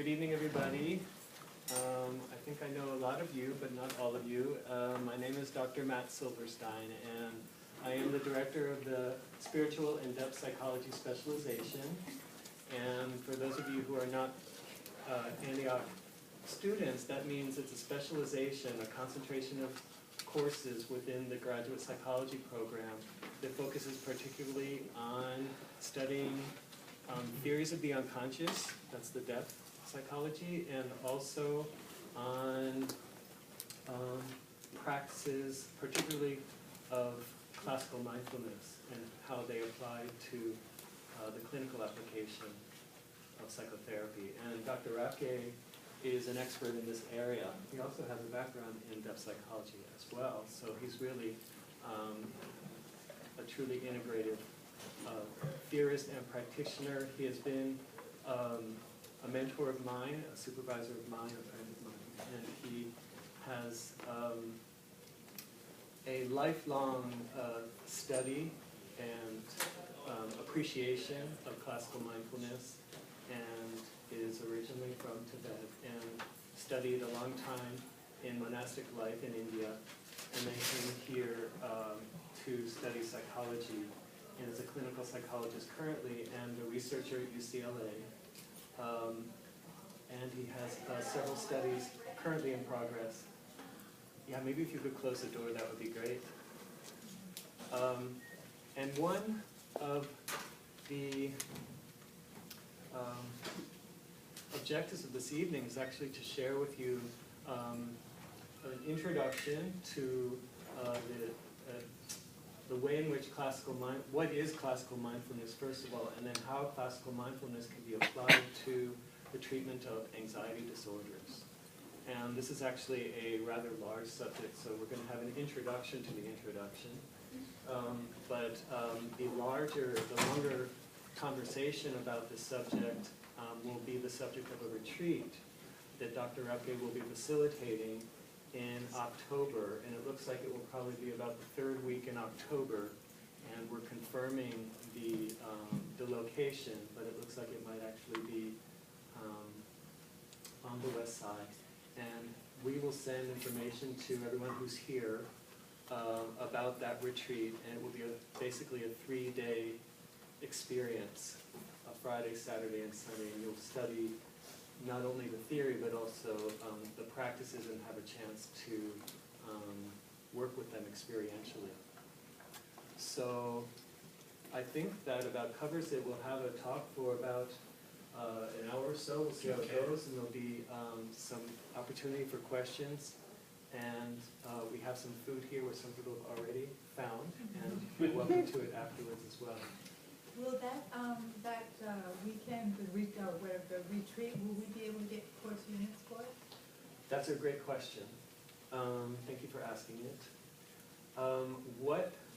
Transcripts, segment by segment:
Good evening, everybody. I think I know a lot of you, but not all of you. My name is Dr. Matt Silverstein, and I am the director of the Spiritual and Depth Psychology Specialization. And for those of you who are not Antioch students, that means it's a specialization, a concentration of courses within the graduate psychology program that focuses particularly on studying theories of the unconscious, that's the depth psychology, and also on practices, particularly of classical mindfulness and how they apply to the clinical application of psychotherapy. And Dr. Rapgay is an expert in this area. He also has a background in depth psychology as well, so he's really a truly integrated theorist and practitioner. He has been a mentor of mine, a supervisor of mine, a friend of mine, and he has a lifelong study and appreciation of classical mindfulness, and is originally from Tibet and studied a long time in monastic life in India, and then came here to study psychology, and is a clinical psychologist currently and a researcher at UCLA. And he has several studies currently in progress. Yeah, maybe if you could close the door, that would be great. And one of the objectives of this evening is actually to share with you an introduction to the way in which what is classical mindfulness, first of all, and then how classical mindfulness can be applied to the treatment of anxiety disorders. And this is actually a rather large subject, so we're going to have an introduction to the introduction. But the longer conversation about this subject will be the subject of a retreat that Dr. Rapgay will be facilitating in October, and it looks like it will probably be about the third week in October, and we're confirming the location, but it looks like it might actually be on the west side. And we will send information to everyone who's here about that retreat, and it will be basically a 3-day experience, a Friday, Saturday, and Sunday, and you'll study not only the theory, but also the practices, and have a chance to work with them experientially. So I think that about covers it. We'll have a talk for about an hour or so. We'll see how it goes, and there'll be some opportunity for questions. And we have some food here, which some people have already found, and you're welcome to it afterwards as well. Will that weekend, the retreat, will we be able to get course units for it? That's a great question. Thank you for asking it.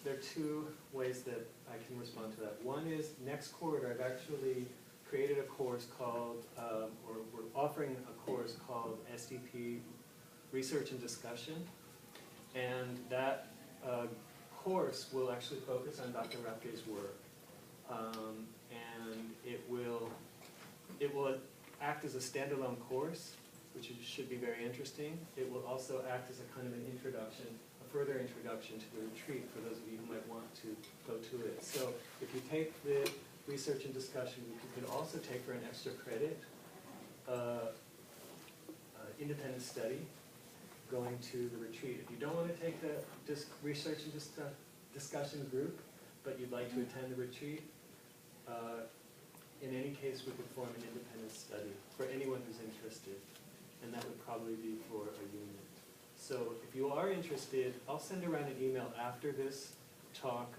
There are two ways that I can respond to that. One is next quarter, I've actually created a course called, or we're offering a course called SDP Research and Discussion, and that course will actually focus on Dr. Rapgay's work. And it will act as a standalone course, which should be very interesting. It will also act as a kind of an introduction, a further introduction to the retreat for those of you who might want to go to it. So if you take the research and discussion, you can also take for an extra credit independent study going to the retreat. If you don't want to take the research and discussion group, but you'd like to attend the retreat, in any case, we could form an independent study for anyone who's interested, and that would probably be for a unit. So if you are interested, I'll send around an email after this talk,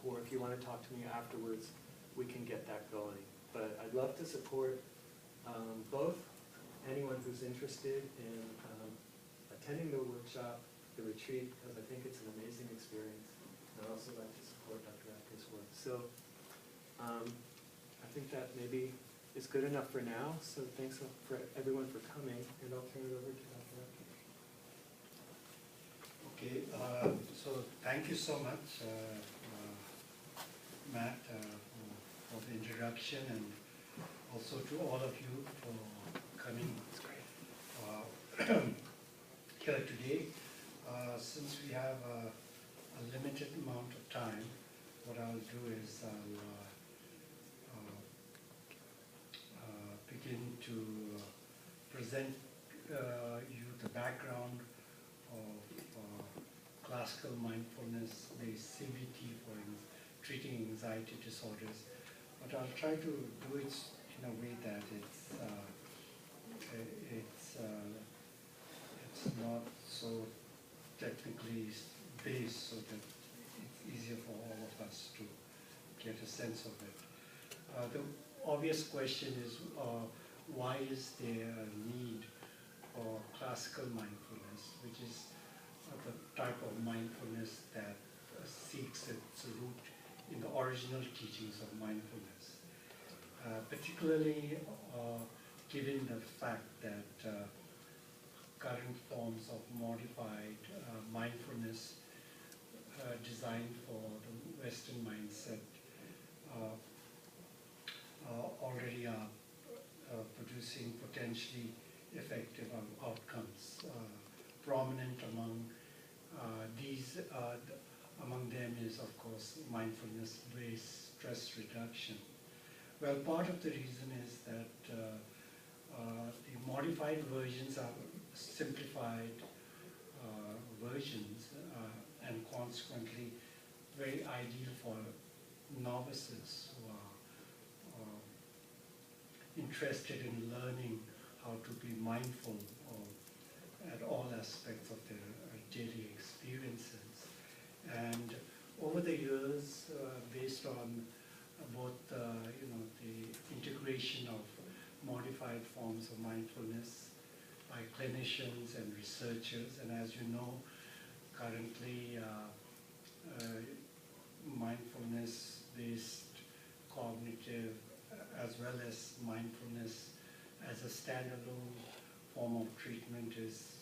or if you want to talk to me afterwards, we can get that going. But I'd love to support both anyone who's interested in attending the workshop, the retreat, because I think it's an amazing experience. I'd also like to support Dr. Rapgay's work. So I think that maybe is good enough for now. So thanks for everyone for coming, and I'll turn it over to Dr. Rapgay. Okay, so thank you so much, Matt, for the introduction, and also to all of you for coming here today. Since we have a limited amount of time, what I'll do is I'll begin to present you the background of classical mindfulness-based CBT for treating anxiety disorders. But I'll try to do it in a way that it's not so technically based, so that it's easier for all of us to get a sense of it. The obvious question is, why is there a need for classical mindfulness, which is the type of mindfulness that seeks its root in the original teachings of mindfulness, particularly given the fact that current forms of modified mindfulness designed for the Western mindset already are producing potentially effective outcomes. Prominent among among them is, of course, mindfulness-based stress reduction. Well, part of the reason is that the modified versions are simplified versions and consequently very ideal for novices who are interested in learning how to be mindful at all aspects of their daily experiences. And over the years, based on both the integration of modified forms of mindfulness by clinicians and researchers, and as you know, currently mindfulness-based cognitive as well as mindfulness as a standalone form of treatment is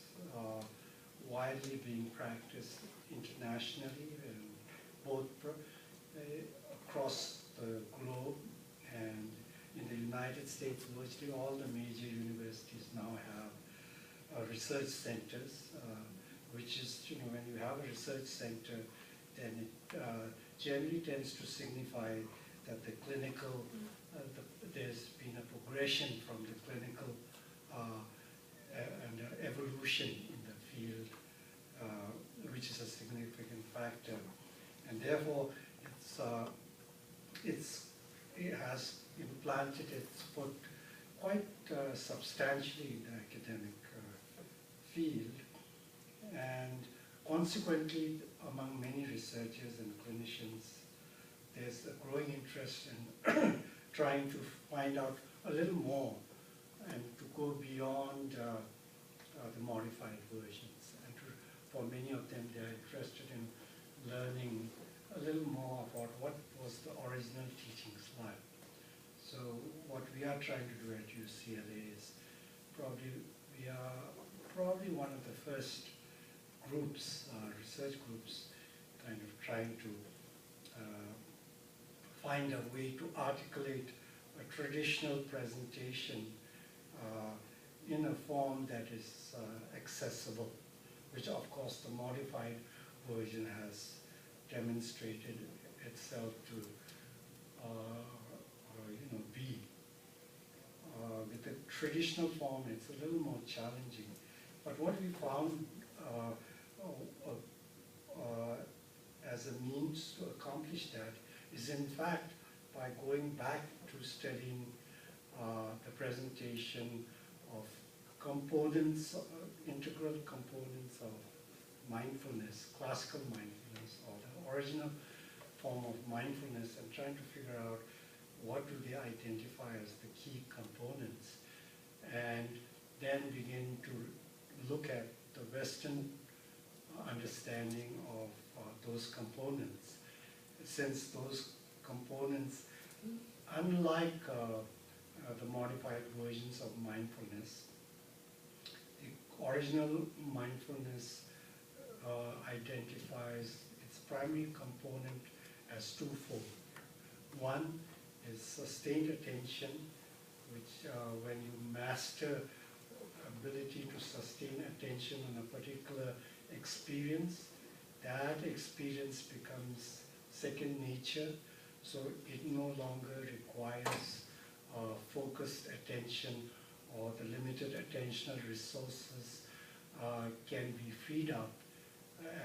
widely being practiced internationally and both across the globe, and in the United States virtually all the major universities now have research centers, which is, when you have a research center, then it generally tends to signify that the clinical, there's been a progression from the clinical and evolution in the field, which is a significant factor, and therefore it has implanted its foot quite substantially in the academic field, and consequently among many researchers and clinicians there's a growing interest in trying to find out a little more and to go beyond the modified versions. And for many of them, they're interested in learning a little more about what was the original teachings like. So what we are trying to do at UCLA is we are probably one of the first groups, research groups, kind of trying to find a way to articulate a traditional presentation in a form that is accessible, which of course the modified version has demonstrated itself to be. With the traditional form, it's a little more challenging. But what we found as a means to accomplish that is, in fact, by going back to studying the presentation of components, integral components of mindfulness, classical mindfulness, or the original form of mindfulness, and trying to figure out what do they identify as the key components, and then begin to look at the Western understanding of those components, since those components, unlike the modified versions of mindfulness, the original mindfulness identifies its primary component as twofold. One is sustained attention when you master ability to sustain attention on a particular experience, that experience becomes second nature, so it no longer requires focused attention, or the limited attentional resources can be freed up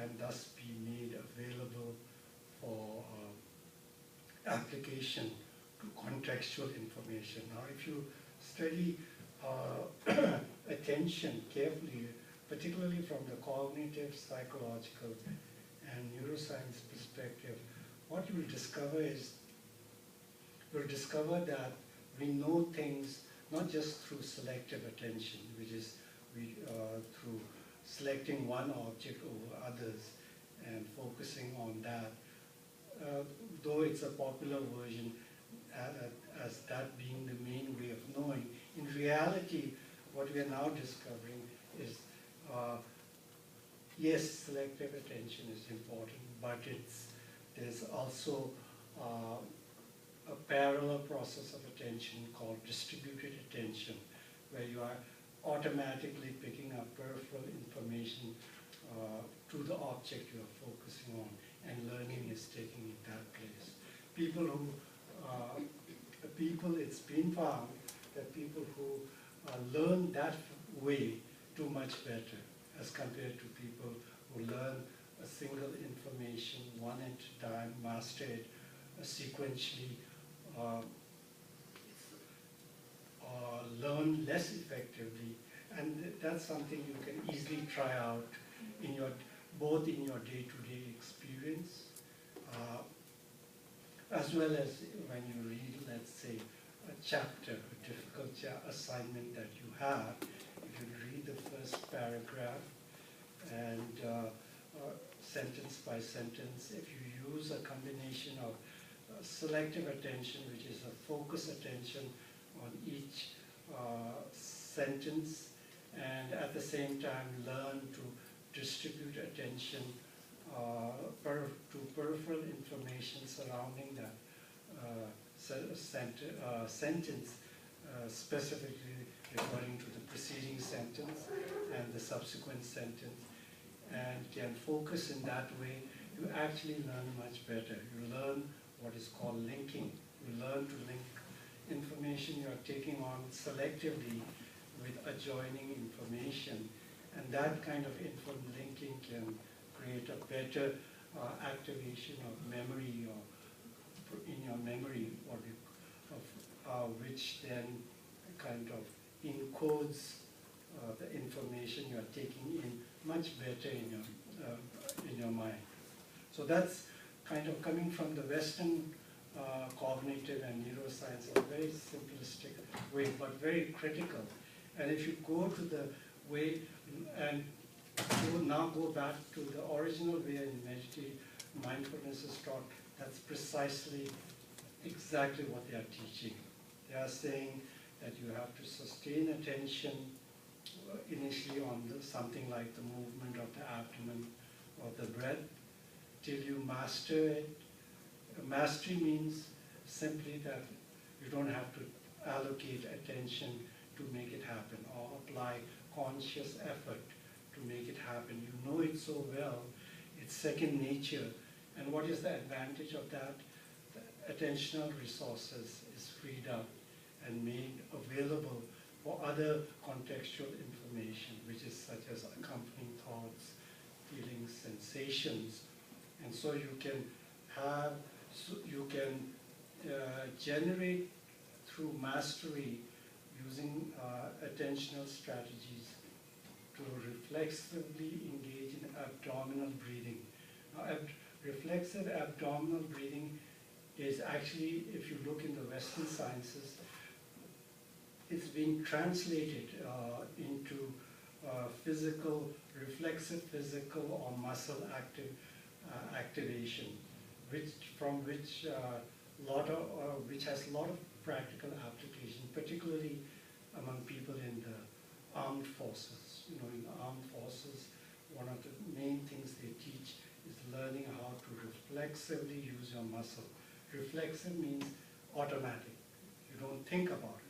and thus be made available for application to contextual information. Now, if you study attention carefully, particularly from the cognitive, psychological, and neuroscience perspective, what you will discover is, you'll discover that we know things not just through selective attention, which is through selecting one object over others and focusing on that, though it's a popular version as that being the main way of knowing. In reality, what we are now discovering is, yes, selective attention is important, but there's also a parallel process of attention called distributed attention, where you are automatically picking up peripheral information to the object you are focusing on, and learning is taking in that place. It's been found that people who learn that way do much better as compared to people who learn a single information one at a time, master it sequentially, learn less effectively, and that's something you can easily try out in both in your day-to-day experience, as well as when you read, let's say, a chapter, a difficult assignment that you have. If you read the first paragraph and sentence by sentence, if you use a combination of selective attention, which is a focused attention on each sentence, and at the same time learn to distribute attention to peripheral information surrounding that sentence, specifically referring to the preceding sentence and the subsequent sentence, and can focus in that way, you actually learn much better. You learn what is called linking. You learn to link information you are taking on selectively with adjoining information, and that kind of linking can create a better activation of memory, or in your memory, which then kind of encodes the information you are taking in much better in your mind. So that's kind of coming from the Western cognitive and neuroscience in a very simplistic way, but very critical. And if you go to the way, and now go back to the original way in meditation, mindfulness is taught, that's precisely exactly what they are teaching. They are saying that you have to sustain attention initially on something like the movement of the abdomen or the breath till you master it. Mastery means simply that you don't have to allocate attention to make it happen or apply conscious effort to make it happen. You know it so well, it's second nature. And what is the advantage of that? The attentional resources is freed up and made available for other contextual information, which is such as accompanying thoughts, feelings, sensations. And so you can generate through mastery using attentional strategies to reflexively engage in abdominal breathing. Now, reflexive abdominal breathing is actually, if you look in the Western sciences, it's being translated into reflexive physical or muscle activation, which has a lot of practical application, particularly among people in the armed forces. You know, in the armed forces, one of the main things they teach is learning how to reflexively use your muscle. Reflexive means automatic. You don't think about it.